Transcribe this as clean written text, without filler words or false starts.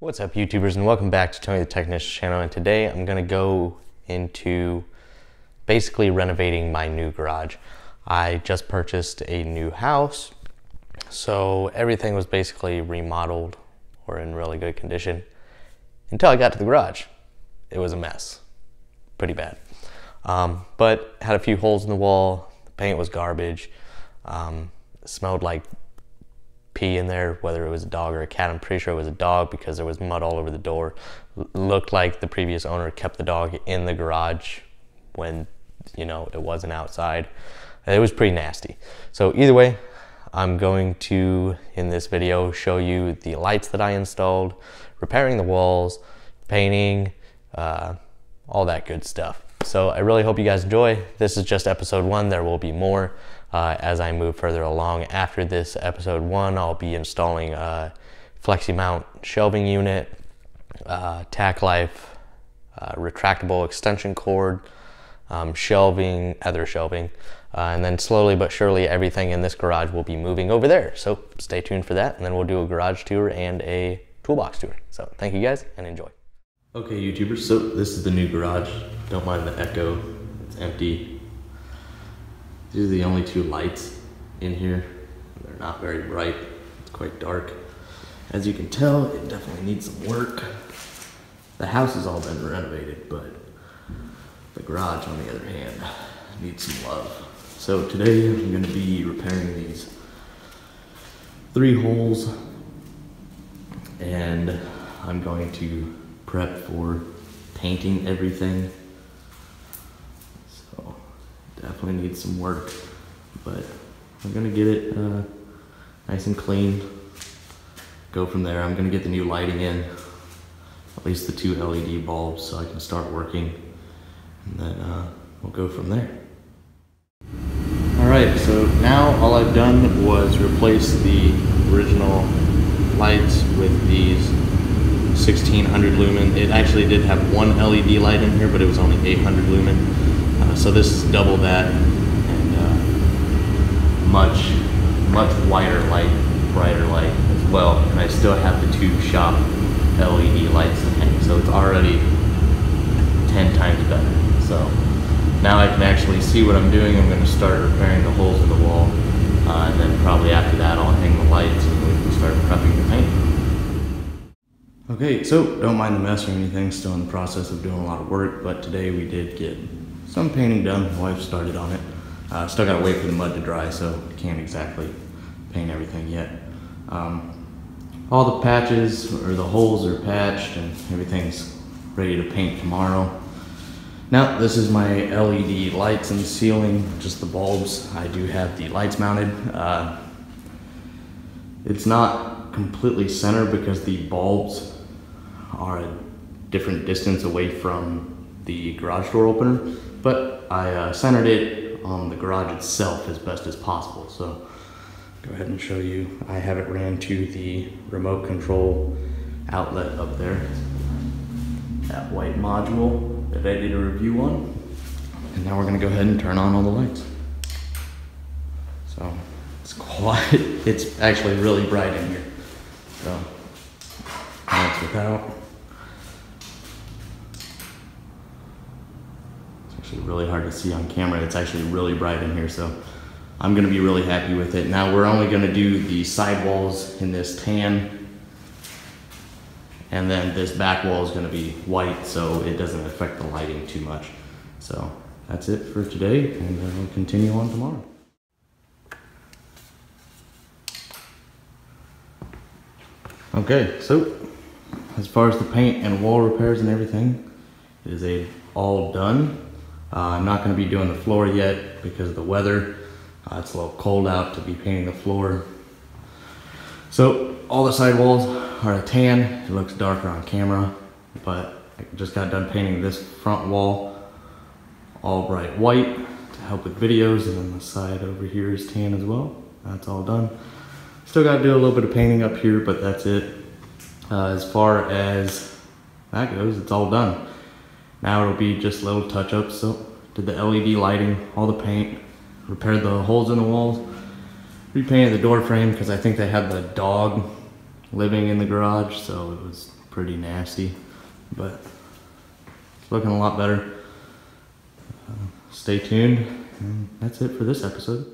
What's up, YouTubers, and welcome back to Tony the Technician's channel. And today I'm going to go into basically renovating my new garage. I just purchased a new house, so everything was basically remodeled or in really good condition until I got to the garage. It was a mess, pretty bad. But had a few holes in the wall. The paint was garbage. It smelled like pee in there, whether it was a dog or a cat. I'm pretty sure it was a dog because there was mud all over the door. Looked like the previous owner kept the dog in the garage when, you know, it wasn't outside. It was pretty nasty. So either way, I'm going to, in this video, show you the lights that I installed, repairing the walls, painting, all that good stuff. So I really hope you guys enjoy. This is just episode 1. There will be more as I move further along. After this episode 1, I'll be installing a flexi mount shelving unit, tack life, retractable extension cord, shelving, other shelving, and then slowly but surely everything in this garage will be moving over there. So stay tuned for that, and then we'll do a garage tour and a toolbox tour. So thank you guys and enjoy. Okay, YouTubers, so this is the new garage. Don't mind the echo, it's empty. These are the only two lights in here. They're not very bright, it's quite dark. As you can tell, it definitely needs some work. The house has all been renovated, but the garage, on the other hand, needs some love. So today I'm gonna be repairing these 3 holes, and I'm going to prep for painting everything. So definitely needs some work, but I'm gonna get it nice and clean. Go from there. I'm gonna get the new lighting in, at least the 2 LED bulbs, so I can start working, and then we'll go from there. All right, so now all I've done was replace the original lights with these 1600 lumen. It actually did have 1 LED light in here, but it was only 800 lumen. So this is double that, and much whiter light, brighter light as well. And I still have the 2 shop LED lights in hang, so it's already 10 times better. So now I can actually see what I'm doing. I'm going to start repairing the holes in the wall, and then probably after that I'll hang the lights and we can start prepping the paint. Okay, so don't mind the mess or anything, still in the process of doing a lot of work, but today we did get some painting done. My wife started on it. Still gotta wait for the mud to dry, so can't exactly paint everything yet. All the patches, or the holes are patched and everything's ready to paint tomorrow. Now, this is my LED lights in the ceiling, just the bulbs. I do have the lights mounted. It's not completely centered because the bulbs are a different distance away from the garage door opener, but I centered it on the garage itself as best as possible. So go ahead and show you. I have it ran to the remote control outlet up there, that white module that I did a review on. And now we're gonna go ahead and turn on all the lights. So it's quiet. It's actually really bright in here. So lights without. It's actually really hard to see on camera. It's actually really bright in here, so I'm gonna be really happy with it. Now we're only gonna do the side walls in this tan, and then this back wall is gonna be white, so it doesn't affect the lighting too much. So that's it for today, and we'll continue on tomorrow. Okay, so as far as the paint and wall repairs and everything, it is all done. I'm not going to be doing the floor yet because of the weather. It's a little cold out to be painting the floor. So all the side walls are a tan. It looks darker on camera, but I just got done painting this front wall all bright white to help with videos, and then the side over here is tan as well. That's all done. Still got to do a little bit of painting up here, but that's it. As far as that goes, it's all done. Now it'll be just little touch-ups. So did the LED lighting, all the paint, repaired the holes in the walls, repainted the door frame because I think they had the dog living in the garage, so it was pretty nasty, but it's looking a lot better. Stay tuned, and that's it for this episode.